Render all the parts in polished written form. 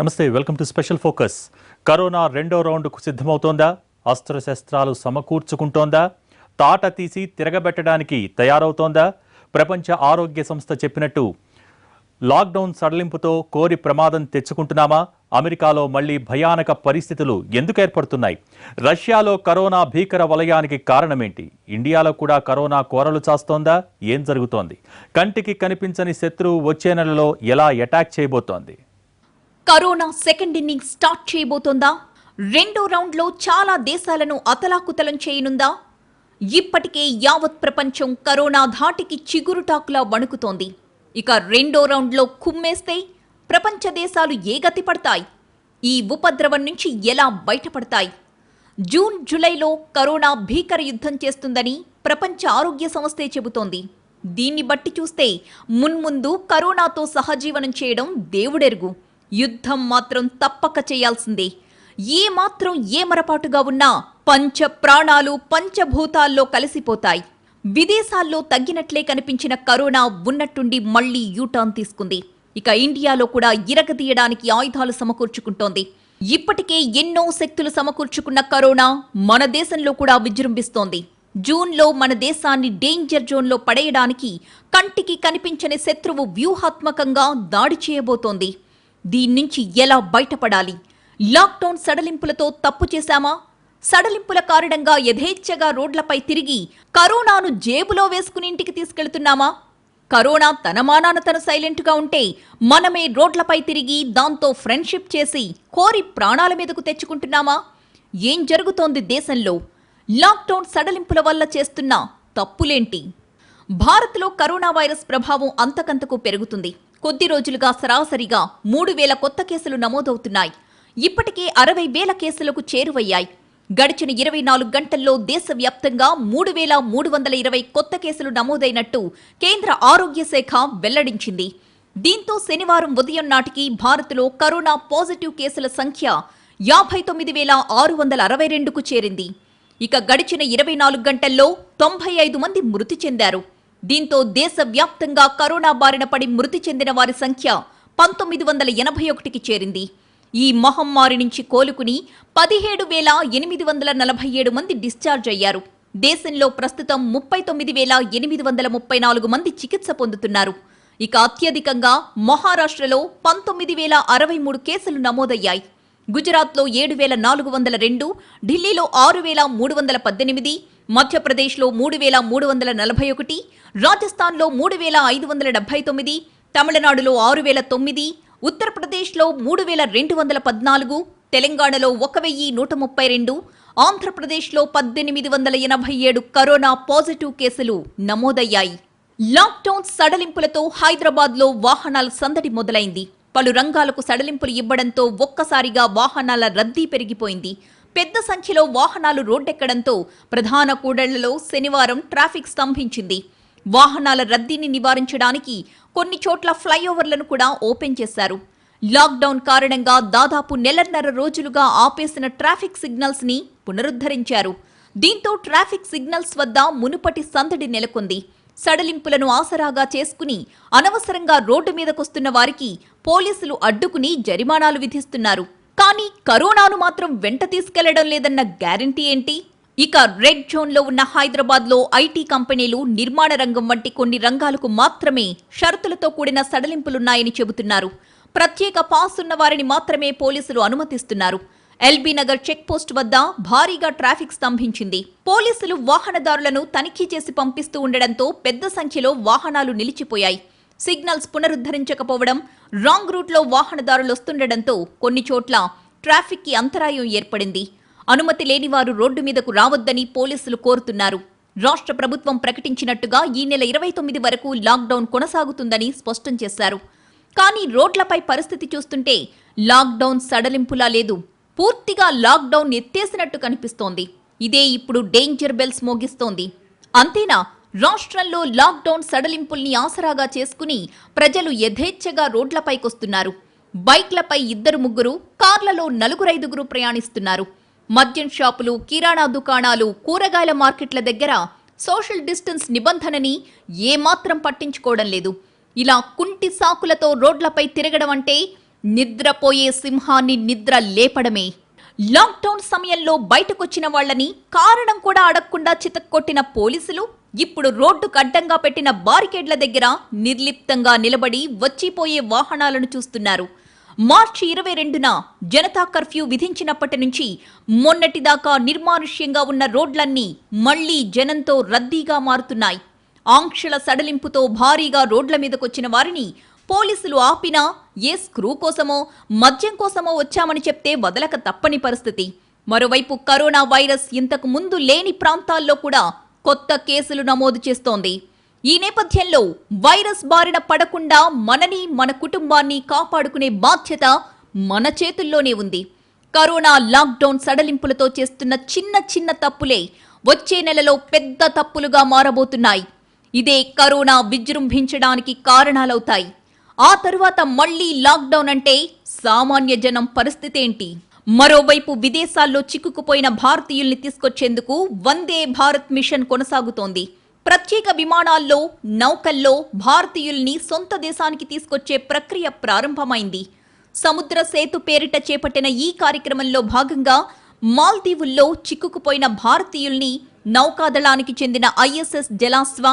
నమస్తే, welcome to special focus. Corona రెండో రౌండ్కు సిద్ధమవుతోందా? అస్త్రశస్త్రాలు సమకూర్చుకుంటోందా? తాట తీసి తిరగబెట్టడానికి తయారవుతోందా? ప్రపంచ ఆరోగ్య సంస్థ చెప్పినట్టు లాక్డౌన్ సడలింపుతో కోరి ప్రమాదం తెచ్చుకుంటున్నామా? అమెరికాలో మళ్లీ భయానక పరిస్థితులు ఎందుకు ఏర్పడుతున్నాయి? రష్యాలో కరోనా భీకర వలయానికి కారణమేంటి? ఇండియాలో కూడా కరోనా కోరలు చాస్తోందా? ఏం జరుగుతోంది? కంటికి కనిపించని శత్రువు వచ్చే నెలలో ఎలా అటాక్ చేయబోతోంది? కరోనా సెకండ్ ఇన్నింగ్ స్టార్ట్ చేయబోతోందా? రెండో రౌండ్లో చాలా దేశాలను అతలాకుతలం చేయనుందా? ఇప్పటికే యావత్ ప్రపంచం కరోనా ధాటికి చిగురుటాకులా వణుకుతోంది. ఇక రెండో రౌండ్లో కుమ్మేస్తే ప్రపంచ దేశాలు ఏ గతి పడతాయి? ఈ ఉపద్రవం నుంచి ఎలా బయటపడతాయి? జూన్ జూలైలో కరోనా భీకర యుద్ధం చేస్తుందని ప్రపంచ ఆరోగ్య సంస్థే చెబుతోంది. దీన్ని బట్టి చూస్తే మున్ముందు కరోనాతో సహజీవనం చేయడం దేవుడెరుగు. యుద్ధం మాత్రం తప్పక చేయాల్సిందే. ఏ మాత్రం ఏమరపాటుగా ఉన్నా పంచ ప్రాణాలు పంచభూతాల్లో కలిసిపోతాయి. విదేశాల్లో తగ్గినట్లే కనిపించిన కరోనా ఉన్నట్టుండి మళ్లీ యూటర్న్ తీసుకుంది. ఇక ఇండియాలో కూడా ఇరగదీయడానికి ఆయుధాలు సమకూర్చుకుంటోంది. ఇప్పటికే ఎన్నో శక్తులు సమకూర్చుకున్న కరోనా మన దేశంలో కూడా విజృంభిస్తోంది. జూన్లో మన దేశాన్ని డేంజర్ జోన్లో పడేయడానికి కంటికి కనిపించని శత్రువు వ్యూహాత్మకంగా దాడి చేయబోతోంది. దీన్నించి ఎలా బయటపడాలి? లాక్డౌన్ సడలింపులతో తప్పు చేశామా? సడలింపుల కారణంగా యథేచ్ఛగా రోడ్లపై తిరిగి కరోనాను జేబులో వేసుకుని ఇంటికి తీసుకెళ్తున్నామా? కరోనా తన మానాన తను సైలెంట్గా ఉంటే మనమే రోడ్లపై తిరిగి దాంతో ఫ్రెండ్షిప్ చేసి కోరి ప్రాణాల మీదకు తెచ్చుకుంటున్నామా? ఏం జరుగుతోంది దేశంలో? లాక్డౌన్ సడలింపుల వల్ల చేస్తున్న తప్పులేంటి? భారత్లో కరోనా వైరస్ ప్రభావం అంతకంతకు పెరుగుతుంది. కొద్ది రోజులుగా సరాసరిగా 3,000 కొత్త కేసులు నమోదవుతున్నాయి. ఇప్పటికే 60,000 కేసులకు చేరువయ్యాయి. గడిచిన 24 గంటల్లో దేశవ్యాప్తంగా 3,320 కొత్త కేసులు నమోదైనట్టు కేంద్ర ఆరోగ్య శాఖ వెల్లడించింది. దీంతో శనివారం ఉదయం నాటికి భారత్లో కరోనా పాజిటివ్ కేసుల సంఖ్య 59,662కు చేరింది. ఇక గడిచిన 24 గంటల్లో 95 మంది మృతి చెందారు. దీంతో దేశవ్యాప్తంగా కరోనా బారిన పడి మృతి చెందిన వారి సంఖ్య 1981కి చేరింది. ఈ మహమ్మారి నుంచి కోలుకుని 17,847 మంది డిశ్చార్జ్ అయ్యారు. దేశంలో ప్రస్తుతం 39,834 మంది చికిత్స పొందుతున్నారు. ఇక అత్యధికంగా మహారాష్ట్రలో 19,063 కేసులు నమోదయ్యాయి. గుజరాత్లో 7,402, ఢిల్లీలో 6,318, మధ్యప్రదేశ్లో 3,341, రాజస్థాన్లో 3,579, తమిళనాడులో 6,009, ఉత్తరప్రదేశ్లో 3,214, తెలంగాణలో 1,132, ఆంధ్రప్రదేశ్లో 1,887 కరోనా పాజిటివ్ కేసులు నమోదయ్యాయి. లాక్డౌన్ సడలింపులతో హైదరాబాద్లో వాహనాల సందడి మొదలైంది. పలు రంగాలకు సడలింపులు ఇవ్వడంతో ఒక్కసారిగా వాహనాల రద్దీ పెరిగిపోయింది. పెద్ద సంఖ్యలో వాహనాలు రోడ్డెక్కడంతో ప్రధాన కూడళ్లలో శనివారం ట్రాఫిక్ స్తంభించింది. వాహనాల రద్దీని నివారించడానికి కొన్ని చోట్ల ఫ్లైఓవర్లను కూడా ఓపెన్ చేశారు. లాక్డౌన్ కారణంగా దాదాపు 1.5 రోజులుగా ఆపేసిన ట్రాఫిక్ సిగ్నల్స్ ని పునరుద్ధరించారు. దీంతో ట్రాఫిక్ సిగ్నల్స్ వద్ద మునుపటి సందడి నెలకొంది. సడలింపులను ఆసరాగా చేసుకుని అనవసరంగా రోడ్డు మీదకొస్తున్న వారికి పోలీసులు అడ్డుకుని జరిమానాలు విధిస్తున్నారు. కానీ కరోనాను మాత్రం వెంట తీసుకెళ్లడం లేదన్న గ్యారంటీ ఏంటి? ఇక రెడ్ జోన్లో ఉన్న హైదరాబాద్లో ఐటీ కంపెనీలు, నిర్మాణ రంగం వంటి కొన్ని రంగాలకు మాత్రమే షరతులతో కూడిన సడలింపులున్నాయని చెబుతున్నారు. ప్రత్యేక పాస్ ఉన్న వారిని మాత్రమే పోలీసులు అనుమతిస్తున్నారు. ఎల్బీ నగర్ చెక్ పోస్ట్ వద్ద భారీగా ట్రాఫిక్ స్తంభించింది. పోలీసులు వాహనదారులను తనిఖీ చేసి పంపిస్తూ ఉండడంతో పెద్ద సంఖ్యలో వాహనాలు నిలిచిపోయాయి. సిగ్నల్స్ పునరుద్ధరించకపోవడం, రాంగ్ రూట్లో వాహనదారులు వస్తుండటంతో కొన్ని చోట్ల ట్రాఫిక్ కి అంతరాయం ఏర్పడింది. అనుమతి లేని వారు రోడ్డు మీదకు రావద్దని పోలీసులు కోరుతున్నారు. రాష్ట్ర ప్రభుత్వం ప్రకటించినట్టుగా ఈ నెల 29 వరకు లాక్డౌన్ కొనసాగుతుందని స్పష్టం చేశారు. కానీ రోడ్లపై పరిస్థితి చూస్తుంటే లాక్డౌన్ సడలింపులా లేదు, పూర్తిగా లాక్డౌన్ ఎత్తేసినట్టు కనిపిస్తోంది. ఇదే ఇప్పుడు డేంజర్ బెల్స్ మోగిస్తోంది. అంతేనా? రాష్ట్రంలో లాక్డౌన్ సడలింపుల్ని ఆసరాగా చేసుకుని ప్రజలు యథేచ్ఛగా రోడ్లపైకొస్తున్నారు. బైక్లపై 2-3, కార్లలో 4-5 ప్రయాణిస్తున్నారు. మద్యం షాపులు, కిరాణా దుకాణాలు, కూరగాయల మార్కెట్ల దగ్గర సోషల్ డిస్టెన్స్ నిబంధనని ఏమాత్రం పట్టించుకోవడం లేదు. ఇలా కుంటి సాకులతో రోడ్లపై తిరగడం అంటే నిద్రపోయే సింహాన్ని నిద్ర లేపడమే. లాక్డౌన్ సమయంలో బయటకొచ్చిన వాళ్లని కారణం కూడా అడగకుండా చితక్కొట్టిన పోలీసులు ఇప్పుడు రోడ్డుకు అడ్డంగా పెట్టిన బారికేడ్ల దగ్గర నిర్లిప్తంగా నిలబడి వచ్చిపోయే వాహనాలను చూస్తున్నారు. మార్చి 22న జనతా కర్ఫ్యూ విధించినప్పటి నుంచి మొన్నటిదాకా నిర్మానుష్యంగా ఉన్న రోడ్లన్నీ మళ్లీ జనంతో రద్దీగా మారుతున్నాయి. ఆంక్షల సడలింపుతో భారీగా రోడ్ల మీదకొచ్చిన వారిని పోలీసులు ఆపినా ఏ స్క్రూ కోసమో మద్యం కోసమో వచ్చామని చెప్తే వదలక తప్పని పరిస్థితి. మరోవైపు కరోనా వైరస్ ఇంతకు ముందు లేని ప్రాంతాల్లో కూడా కొత్త కేసులు నమోదు చేస్తోంది. ఈ నేపథ్యంలో వైరస్ బారిన పడకుండా మనని మన కుటుంబాన్ని కాపాడుకునే బాధ్యత మన చేతుల్లోనే ఉంది. కరోనా లాక్డౌన్ సడలింపులతో చేస్తున్న చిన్న చిన్న తప్పులే వచ్చే నెలలో పెద్ద తప్పులుగా మారబోతున్నాయి. ఇదే కరోనా విజృంభించడానికి కారణాలవుతాయి. ఆ తరువాత మళ్లీ లాక్డౌన్ అంటే సామాన్య జనం పరిస్థితేంటి? మరోవైపు విదేశాల్లో చిక్కుకుపోయిన భారతీయుల్ని తీసుకొచ్చేందుకు వందే భారత్ మిషన్ కొనసాగుతోంది. ప్రత్యేక విమానాల్లో, నౌకల్లో భారతీయుల్ని సొంత దేశానికి తీసుకొచ్చే ప్రక్రియ ప్రారంభమైంది. సముద్ర సేతు పేరిట చేపట్టిన ఈ కార్యక్రమంలో భాగంగా మాల్దీవుల్లో చిక్కుకుపోయిన భారతీయుల్ని నౌకాదళానికి చెందిన ఐఎస్ఎస్ జలాస్వ,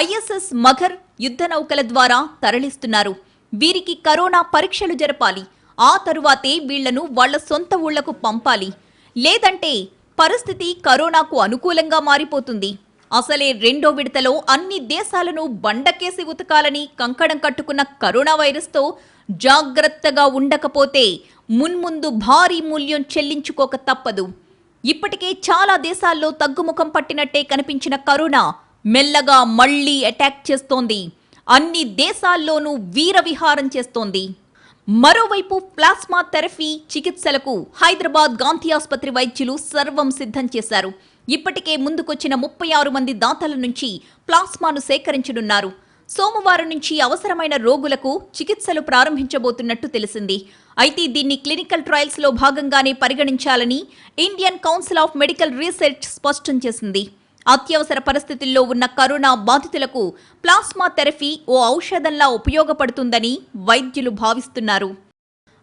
ఐఎస్ఎస్ మగర్ యుద్ధ నౌకల ద్వారా తరలిస్తున్నారు. వీరికి కరోనా పరీక్షలు జరపాలి. ఆ తరువాతే వీళ్లను వాళ్ల సొంత ఊళ్లకు పంపాలి. లేదంటే పరిస్థితి కరోనాకు అనుకూలంగా మారిపోతుంది. అసలే రెండో విడతలో అన్ని దేశాలను బండకేసి ఉతకాలని కంకణం కట్టుకున్న కరోనా వైరస్తో జాగ్రత్తగా ఉండకపోతే మున్ముందు భారీ మూల్యం చెల్లించుకోక తప్పదు. ఇప్పటికే చాలా దేశాల్లో తగ్గుముఖం పట్టినట్టే కనిపించిన కరోనా మెల్లగా మళ్లీ అటాక్ చేస్తోంది. అన్ని దేశాల్లోనూ వీరవిహారం చేస్తోంది. మరోవైపు ప్లాస్మా థెరపీ చికిత్సలకు హైదరాబాద్ గాంధీ ఆసుపత్రి వైద్యులు సర్వం సిద్ధం చేశారు. ఇప్పటికే ముందుకొచ్చిన 36 మంది దాతల నుంచి ప్లాస్మాను సేకరించనున్నారు. సోమవారం నుంచి అవసరమైన రోగులకు చికిత్సలు ప్రారంభించబోతున్నట్టు తెలిసింది. అయితే దీన్ని క్లినికల్ ట్రయల్స్ లో భాగంగానే పరిగణించాలని Indian Council of Medical Research స్పష్టం చేసింది. అత్యవసర పరిస్థితుల్లో ఉన్న కరోనా బాధితులకు ప్లాస్మా థెరపీ ఓ ఔషధంలా ఉపయోగపడుతుందని వైద్యులు భావిస్తున్నారు.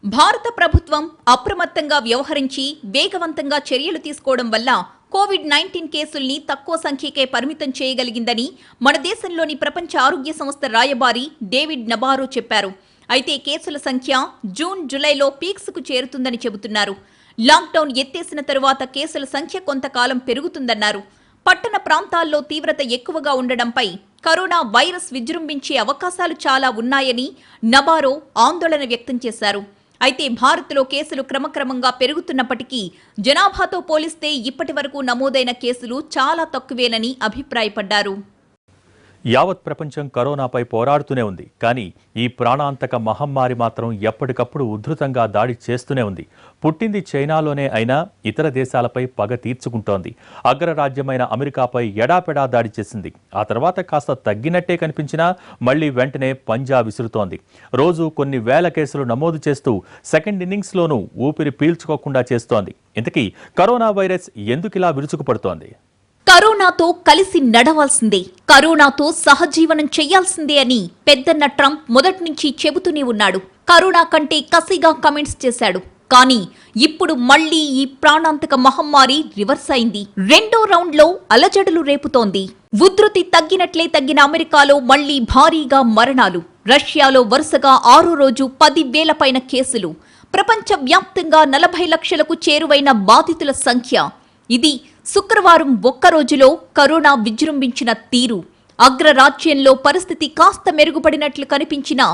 భారత ప్రభుత్వం అప్రమత్తంగా వ్యవహరించి వేగవంతంగా చర్యలు తీసుకోవడం వల్ల కోవిడ్-19 కేసుల్ని తక్కువ సంఖ్యకే పరిమితం చేయగలిగిందని మన దేశంలోని ప్రపంచ ఆరోగ్య సంస్థ రాయబారి డేవిడ్ నబారో చెప్పారు. అయితే కేసుల సంఖ్య జూన్, జూలైలో పీక్స్కు చేరుతుందని చెబుతున్నారు. లాక్డౌన్ ఎత్తేసిన తరువాత కేసుల సంఖ్య కొంతకాలం పెరుగుతుందన్నారు. పట్టణ ప్రాంతాల్లో తీవ్రత ఎక్కువగా ఉండడంపై కరోనా వైరస్ విజృంభించే అవకాశాలు చాలా ఉన్నాయని నబారో ఆందోళన వ్యక్తం చేశారు. అయితే భారత్లో కేసులు క్రమక్రమంగా పెరుగుతున్నప్పటికీ జనాభాతో పోలిస్తే ఇప్పటి వరకు నమోదైన కేసులు చాలా తక్కువేనని అభిప్రాయపడ్డారు. యావత్ ప్రపంచం కరోనాపై పోరాడుతూనే ఉంది. కానీ ఈ ప్రాణాంతక మహమ్మారి మాత్రం ఎప్పటికప్పుడు ఉధృతంగా దాడి చేస్తూనే ఉంది. పుట్టింది చైనాలోనే అయినా ఇతర దేశాలపై పగ తీర్చుకుంటోంది. అగ్రరాజ్యమైన అమెరికాపై ఎడాపెడా దాడి చేసింది. ఆ తర్వాత కాస్త తగ్గినట్టే కనిపించినా మళ్లీ వెంటనే పంజా విసురుతోంది. రోజు కొన్ని వేల కేసులు నమోదు చేస్తూ సెకండ్ ఇన్నింగ్స్లోనూ ఊపిరి పీల్చుకోకుండా చేస్తోంది. ఇంతకీ కరోనా వైరస్ ఎందుకిలా విరుచుకుపడుతోంది? కరోనాతో కలిసి నడవాల్సిందే, కరోనాతో సహజీవనం చేయాల్సిందే అని పెద్దన్న ట్రంప్ మొదటి నుంచి చెబుతూనే ఉన్నాడు. కరోనా కంటే కసిగా కమెంట్స్ చేశాడు. కానీ ఇప్పుడు మళ్లీ ఈ ప్రాణాంతక మహమ్మారి రివర్స్ అయింది. రెండో రౌండ్లో అలజడులు రేపుతోంది. ఉధృతి తగ్గినట్లే తగ్గిన అమెరికాలో మళ్లీ భారీగా మరణాలు. రష్యాలో వరుసగా 6వ రోజు 10,000 పైన కేసులు. ప్రపంచ వ్యాప్తంగా 40 లక్షలకు చేరువైన బాధితుల సంఖ్య. ఇది శుక్రవారం ఒక్కరోజులో కరోనా విజృంభించిన తీరు. అగ్రరాజ్యంలో పరిస్థితి కాస్త మెరుగుపడినట్లు కనిపించినా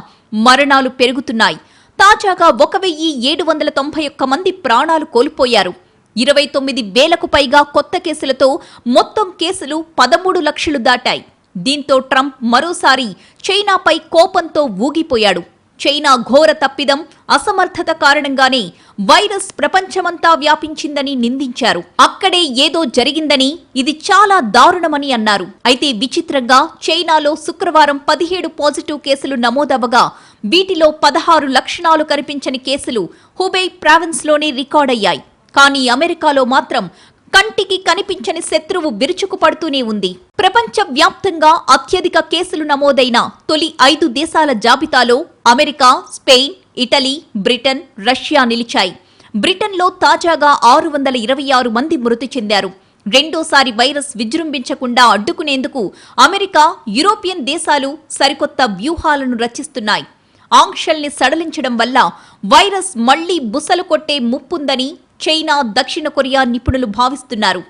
మరణాలు పెరుగుతున్నాయి. తాజాగా 1,791 మంది ప్రాణాలు కోల్పోయారు. 29,000కు పైగా కొత్త కేసులతో మొత్తం కేసులు 13 లక్షలు దాటాయి. దీంతో ట్రంప్ మరోసారి చైనాపై కోపంతో ఊగిపోయాడు. చైనా ఘోర తప్పిదం, అసమర్థత కారణంగానే వైరస్ ప్రపంచమంతా వ్యాపించిందని నిందించారు. అక్కడే ఏదో జరిగిందని, ఇది చాలా దారుణమని అన్నారు. అయితే విచిత్రంగా చైనాలో శుక్రవారం 17 పాజిటివ్ కేసులు నమోదవగా వీటిలో 16 లక్షణాలు కనిపించని కేసులు హుబై ప్రావిన్స్లోనే రికార్డయ్యాయి. కానీ అమెరికాలో మాత్రం కంటికి కనిపించని శత్రువు విరుచుకుపడుతూనే ఉంది. ప్రపంచ వ్యాప్తంగా అత్యధిక కేసులు నమోదైన తొలి 5 దేశాల జాబితాలో America, Spain, Italy, Britain, Russia నిలిచాయి. బ్రిటన్లో తాజాగా 626 మంది మృతి చెందారు. రెండోసారి వైరస్ విజృంభించకుండా అడ్డుకునేందుకు అమెరికా, యూరోపియన్ దేశాలు సరికొత్త వ్యూహాలను రచిస్తున్నాయి. ఆంక్షల్ని సడలించడం వల్ల వైరస్ మళ్లీ బుసలు కొట్టే ముప్పుందని చైనా, దక్షిణ కొరియా నిపుణులు భావిస్తున్నారు.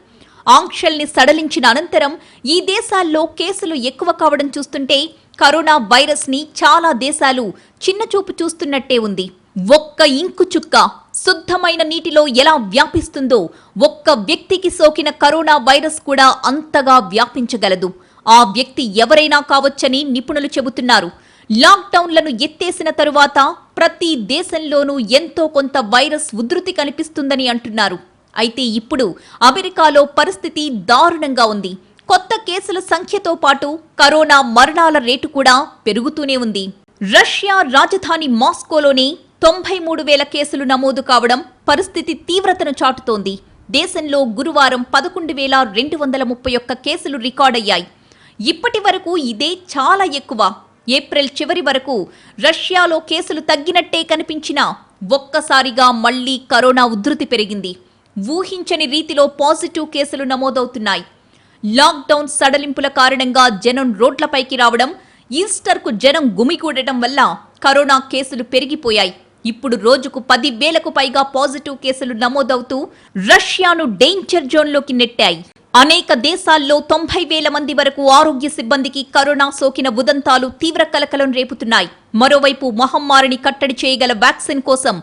ఆంక్షల్ని సడలించిన అనంతరం ఈ దేశాల్లో కేసులు ఎక్కువ కావడం చూస్తుంటే కరోనా వైరస్ ని చాలా దేశాలు చిన్నచూపు చూస్తున్నట్టే ఉంది. ఒక్క ఇంకు చుక్క శుద్ధమైన నీటిలో ఎలా వ్యాపిస్తుందో ఒక్క వ్యక్తికి సోకిన కరోనా వైరస్ కూడా అంతగా వ్యాపించగలదు. ఆ వ్యక్తి ఎవరైనా కావచ్చని నిపుణులు చెబుతున్నారు. లాక్డౌన్లను ఎత్తేసిన తరువాత ప్రతి దేశంలోనూ ఎంతో కొంత వైరస్ ఉధృతి కనిపిస్తుందని అంటున్నారు. అయితే ఇప్పుడు అమెరికాలో పరిస్థితి దారుణంగా ఉంది. కొత్త కేసుల సంఖ్యతో పాటు కరోనా మరణాల రేటు కూడా పెరుగుతూనే ఉంది. రష్యా రాజధాని మాస్కోలోనే 93,000 కేసులు నమోదు కావడం పరిస్థితి తీవ్రతను చాటుతోంది. దేశంలో గురువారం 11,231 కేసులు రికార్డయ్యాయి. ఇప్పటి వరకు ఇదే చాలా ఎక్కువ. ఏప్రిల్ చివరి వరకు రష్యాలో కేసులు తగ్గినట్టే కనిపించినా ఒక్కసారిగా మళ్లీ కరోనా ఉధృతి పెరిగింది. ఊహించని రీతిలో పాజిటివ్ కేసులు నమోదవుతున్నాయి. లాక్డౌన్ సడలింపుల కారణంగా జనం రోడ్లపైకి రావడం, ఈస్టర్కు జనం గుమిగూడటం వల్ల కరోనా కేసులు పెరిగిపోయాయి. ఇప్పుడు రోజుకు 10,000కు పైగా పాజిటివ్ కేసులు నమోదవుతూ రష్యాను డేంజర్ జోన్లోకి నెట్టాయి. అనేక దేశాల్లో 90,000 మంది వరకు ఆరోగ్య సిబ్బందికి కరోనా సోకిన ఉదంతాలు తీవ్ర కలకలం రేపుతున్నాయి. మరోవైపు మహమ్మారిని కట్టడి చేయగల వ్యాక్సిన్ కోసం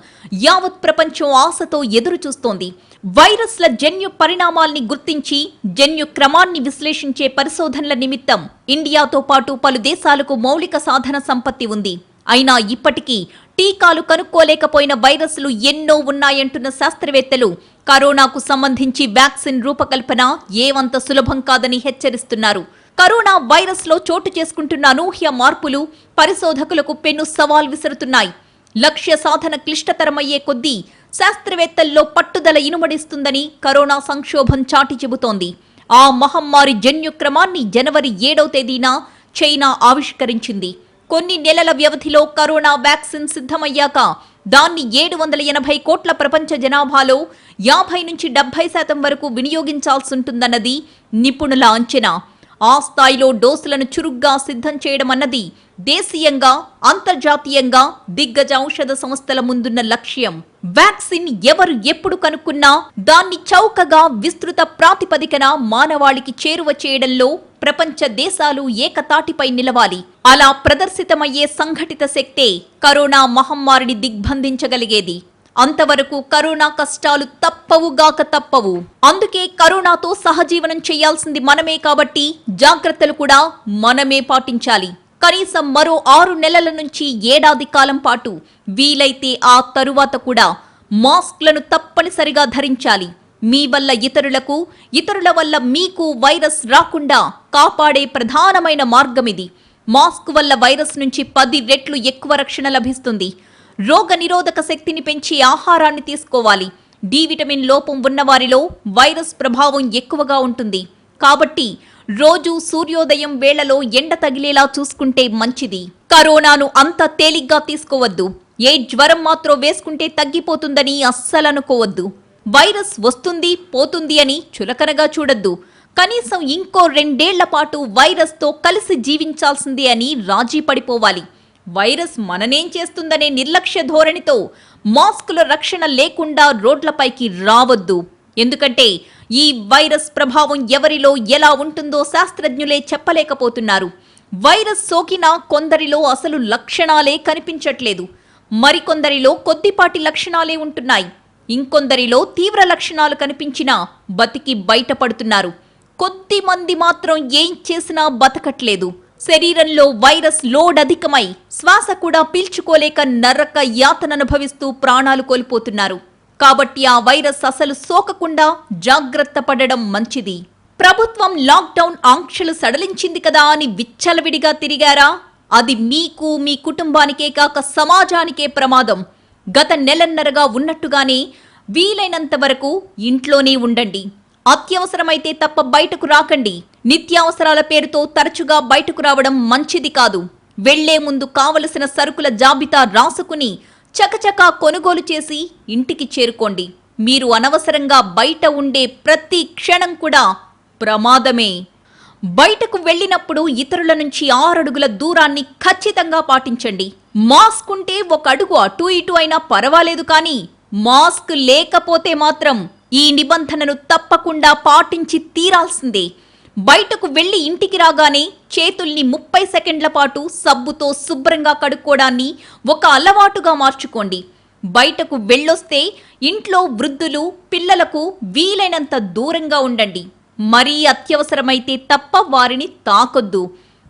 యావత్ ప్రపంచం ఆశతో ఎదురుచూస్తోంది. వైరస్ల జన్యు పరిణామాల్ని గుర్తించి జన్యు క్రమాన్ని విశ్లేషించే పరిశోధనల నిమిత్తం ఇండియాతో పాటు పలు దేశాలకు మౌలిక సాధన సంపత్తి ఉంది. అయినా ఇప్పటికీ టీకాలు కనుక్కోలేకపోయిన వైరస్లు ఎన్నో ఉన్నాయంటున్న శాస్త్రవేత్తలు కరోనాకు సంబంధించి వ్యాక్సిన్ రూపకల్పన ఏమంత సులభం కాదని హెచ్చరిస్తున్నారు. కరోనా వైరస్ లో చోటు చేసుకుంటున్న అనూహ్య మార్పులు పరిశోధకులకు పెను సవాల్ విసురుతున్నాయి. లక్ష్య సాధన క్లిష్టతరమయ్యే కొద్దీ శాస్త్రవేత్తల్లో పట్టుదల ఇనుమడిస్తుందని కరోనా సంక్షోభం చాటి చెబుతోంది. ఆ మహమ్మారి జన్యు క్రమాన్ని జనవరి 7వ తేదీన చైనా ఆవిష్కరించింది. కొన్ని నెలల వ్యవధిలో కరోనా వ్యాక్సిన్ సిద్ధమయ్యాక దాన్ని 780 కోట్ల ప్రపంచ జనాభాలో 50-70% వరకు వినియోగించాల్సుంటుందన్నది నిపుణుల అంచనా. ఆ స్థాయిలో డోసులను చురుగ్గా సిద్ధం చేయడం అన్నది దేశీయంగా, అంతర్జాతీయంగా దిగ్గజ ఔషధ సంస్థల ముందున్న లక్ష్యం. వ్యాక్సిన్ ఎవరు ఎప్పుడు కనుక్కున్నా దాన్ని చౌకగా విస్తృత ప్రాతిపదికన మానవాళికి చేరువ చేయడంలో ప్రపంచ దేశాలు ఏకతాటిపై నిలవాలి. అలా ప్రదర్శితమయ్యే సంఘటిత శక్తే కరోనా మహమ్మారిని దిగ్బంధించగలిగేది. అంతవరకు కరోనా కష్టాలు తప్పవు. అందుకే కరోనాతో సహజీవనం చేయాల్సింది మనమే కాబట్టి జాగ్రత్తలు కూడా మనమే పాటించాలి. కనీసం మరో 6 నెలల నుంచి ఏడాది కాలం పాటు వీలైతే ఆ తరువాత కూడా మాస్క్లను తప్పనిసరిగా ధరించాలి. మీ వల్ల ఇతరులకు, ఇతరుల వల్ల మీకు వైరస్ రాకుండా కాపాడే ప్రధానమైన మార్గమిది. మాస్క్ వల్ల వైరస్ నుంచి 10 రెట్లు ఎక్కువ రక్షణ లభిస్తుంది. రోగ నిరోధక శక్తిని పెంచి ఆహారాన్ని తీసుకోవాలి. డి విటమిన్ లోపం ఉన్నవారిలో వైరస్ ప్రభావం ఎక్కువగా ఉంటుంది. కాబట్టి రోజు సూర్యోదయం వేళలో ఎండ తగిలేలా చూసుకుంటే మంచిది. కరోనాను అంత తేలిగ్గా తీసుకోవద్దు. ఏ జ్వరం మాత్రం వేసుకుంటే తగ్గిపోతుందని అస్సలనుకోవద్దు. వైరస్ వస్తుంది పోతుంది అని చులకనగా చూడొద్దు. కనీసం ఇంకో 2 ఏళ్ల పాటు వైరస్తో కలిసి జీవించాల్సిందే అని రాజీ పడిపోవాలి. వైరస్ మననేం చేస్తుందనే నిర్లక్ష్య ధోరణితో మాస్కుల రక్షణ లేకుండా రోడ్లపైకి రావద్దు. ఎందుకంటే ఈ వైరస్ ప్రభావం ఎవరిలో ఎలా ఉంటుందో శాస్త్రజ్ఞులే చెప్పలేకపోతున్నారు. వైరస్ సోకినా కొందరిలో అసలు లక్షణాలే కనిపించట్లేదు. మరికొందరిలో కొద్దిపాటి లక్షణాలే ఉంటున్నాయి. ఇంకొందరిలో తీవ్ర లక్షణాలు కనిపించినా బతికి బయటపడుతున్నారు. కొద్ది మంది మాత్రం ఏం చేసినా బతకట్లేదు. శరీరంలో వైరస్ లోడ్ అధికమై శ్వాస కూడా పీల్చుకోలేక నరక యాతన అనుభవిస్తూ ప్రాణాలు కోల్పోతున్నారు. కాబట్టి ఆ వైరస్ అసలు సోకకుండా జాగ్రత్త పడడం మంచిది. ప్రభుత్వం లాక్డౌన్ ఆంక్షలు సడలించింది కదా అని విచ్చలవిడిగా తిరిగారా? అది మీకు, మీ కుటుంబానికే కాక సమాజానికే ప్రమాదం. గత నెలన్నరగా ఉన్నట్టుగానే వీలైనంత వరకు ఇంట్లోనే ఉండండి. అత్యవసరమైతే తప్ప బయటకు రాకండి. నిత్యావసరాల పేరుతో తరచుగా బయటకు రావడం మంచిది కాదు. వెళ్లే ముందు కావలసిన సరుకుల జాబితా రాసుకుని చకచకా కొనుగోలు చేసి ఇంటికి చేరుకోండి. మీరు అనవసరంగా బయట ఉండే ప్రతి క్షణం కూడా ప్రమాదమే. బయటకు వెళ్ళినప్పుడు ఇతరుల నుంచి 6 అడుగుల దూరాన్ని ఖచ్చితంగా పాటించండి. మాస్క్ ఉంటే 1 అడుగు అటు ఇటు అయినా పర్వాలేదు, కానీ మాస్క్ లేకపోతే మాత్రం ఈ నిబంధనను తప్పకుండా పాటించి తీరాల్సిందే. బయటకు వెళ్లి ఇంటికి రాగానే చేతుల్ని 30 సెకండ్ల పాటు సబ్బుతో శుభ్రంగా కడుక్కోవడాన్ని ఒక అలవాటుగా మార్చుకోండి. బయటకు వెళ్ళొస్తే ఇంట్లో వృద్ధులు, పిల్లలకు వీలైనంత దూరంగా ఉండండి. మరీ అత్యవసరమైతే తప్ప వారిని తాకొద్దు.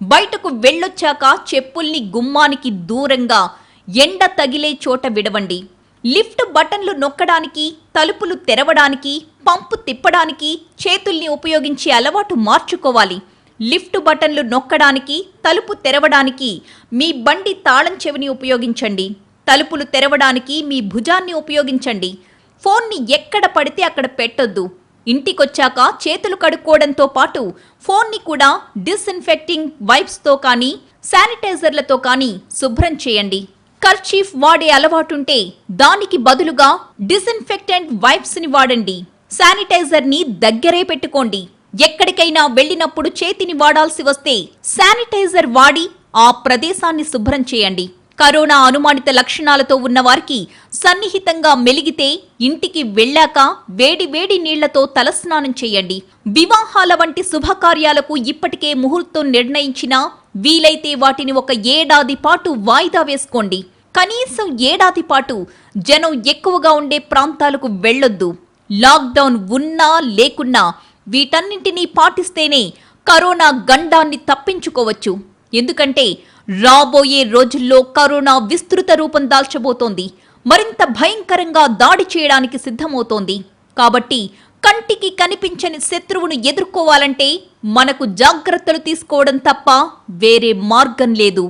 బయటకు వెళ్ళొచ్చాక చెప్పుల్ని గుమ్మానికి దూరంగా ఎండ తగిలే చోట విడవండి. లిఫ్ట్ బటన్లు నొక్కడానికి, తలుపులు తెరవడానికి, పంపు తిప్పడానికి చేతుల్ని ఉపయోగించే అలవాటు మార్చుకోవాలి. లిఫ్ట్ బటన్లు నొక్కడానికి, తలుపు తెరవడానికి మీ బండి తాళం చెవిని ఉపయోగించండి. తలుపులు తెరవడానికి మీ భుజాన్ని ఉపయోగించండి. ఫోన్ని ఎక్కడ పడితే అక్కడ పెట్టొద్దు. ఇంటికొచ్చాక చేతులు కడుక్కోవడంతో పాటు ఫోన్ని కూడా డిస్ఇన్ఫెక్టింగ్ వైప్స్తో కానీ శానిటైజర్లతో కానీ శుభ్రం చేయండి. కర్చీఫ్ వాడే అలవాటుంటే దానికి బదులుగా డిస్ఇన్ఫెక్టెంట్ వైప్స్ ని వాడండి. శానిటైజర్ ని దగ్గరే పెట్టుకోండి. ఎక్కడికైనా వెళ్ళినప్పుడు చేతిని వాడాల్సి వస్తే శానిటైజర్ వాడి ఆ ప్రదేశాన్ని శుభ్రం చేయండి. కరోనా అనుమానిత లక్షణాలతో ఉన్న వారికి సన్నిహితంగా మెలిగితే ఇంటికి వెళ్ళాక వేడి వేడి నీళ్లతో తలస్నానం చేయండి. వివాహాల వంటి శుభకార్యాలకు ఇప్పటికే ముహూర్తం నిర్ణయించినా వీలైతే వాటిని 1 ఏడాది పాటు వాయిదా వేసుకోండి. కనీసం ఏడాది పాటు జనం ఎక్కువగా ఉండే ప్రాంతాలకు వెళ్ళొద్దు. లాక్డౌన్ ఉన్నా లేకున్నా వీటన్నింటినీ పాటిస్తేనే కరోనా గండాన్ని తప్పించుకోవచ్చు. ఎందుకంటే రాబోయే రోజుల్లో కరోనా విస్తృత రూపం దాల్చబోతోంది. మరింత భయంకరంగా దాడి చేయడానికి సిద్ధమవుతోంది. కాబట్టి కంటికి కనిపించని శత్రువును ఎదుర్కోవాలంటే మనకు జాగ్రత్తలు తీసుకోవడం తప్ప వేరే మార్గం లేదు.